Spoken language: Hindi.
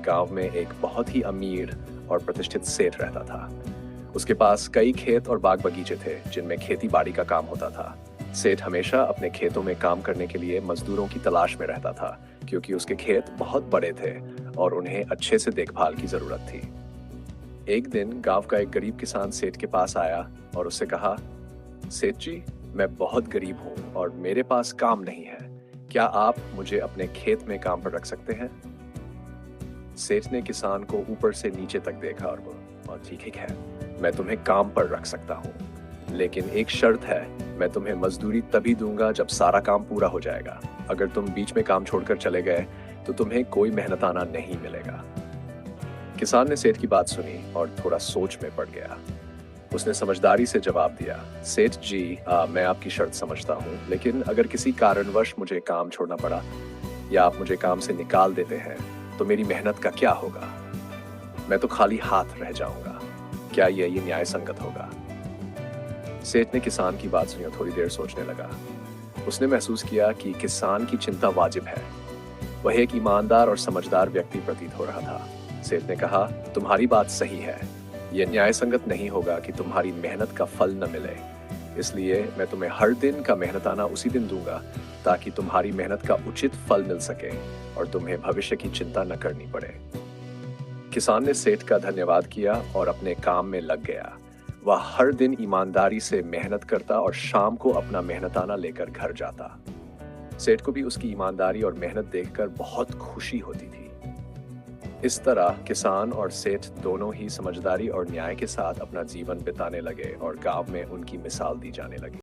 गांव में एक बहुत ही अमीर और प्रतिष्ठित सेठ रहता था। उसके पास कई खेत और बाग बगीचे थे जिनमें खेती बाड़ी का काम होता था। सेठ हमेशा अपने खेतों में काम करने के लिए मजदूरों की तलाश में रहता था, क्योंकि उसके खेत बहुत बड़े थे और उन्हें अच्छे से देखभाल की जरूरत थी। एक दिन गांव का एक गरीब किसान सेठ के पास आया और उससे कहा, सेठ जी, मैं बहुत गरीब हूँ और मेरे पास काम नहीं है। क्या आप मुझे अपने खेत में काम पर रख सकते हैं? सेठ ने किसान को ऊपर से नीचे तक देखा और बोला, ठीक है, मैं तुम्हें काम पर रख सकता हूँ, लेकिन एक शर्त है, मैं तुम्हें मजदूरी तभी दूंगा जब सारा काम पूरा हो जाएगा। अगर तुम बीच में काम छोड़कर चले गए तो तुम्हें कोई मेहनताना नहीं मिलेगा। किसान ने सेठ की बात सुनी और थोड़ा सोच में पड़ गया। उसने समझदारी से जवाब दिया, सेठ जी, मैं आपकी शर्त समझता हूँ, लेकिन अगर किसी कारणवश मुझे काम छोड़ना पड़ा या आप मुझे काम से निकाल देते हैं तो मेरी मेहनत का क्या होगा? मैं तो खाली हाथ रह जाऊंगा। क्या ये न्याय संगत होगा? सेठ ने किसान की बात सुनी और थोड़ी देर सोचने लगा। उसने महसूस किया कि किसान की चिंता वाजिब है। वह एक ईमानदार और समझदार व्यक्ति प्रतीत हो रहा था। सेठ ने कहा, तुम्हारी बात सही है। यह न्याय संगत नहीं होगा कि तुम्हारी मेहनत का फल न मिले। इसलिए मैं तुम्हें हर दिन का मेहनताना उसी दिन दूंगा ताकि तुम्हारी मेहनत का उचित फल मिल सके और तुम्हें भविष्य की चिंता न करनी पड़े। किसान ने सेठ का धन्यवाद किया और अपने काम में लग गया। वह हर दिन ईमानदारी से मेहनत करता और शाम को अपना मेहनताना लेकर घर जाता। सेठ को भी उसकी ईमानदारी और मेहनत देखकर बहुत खुशी होती थी। इस तरह किसान और सेठ दोनों ही समझदारी और न्याय के साथ अपना जीवन बिताने लगे और गांव में उनकी मिसाल दी जाने लगी।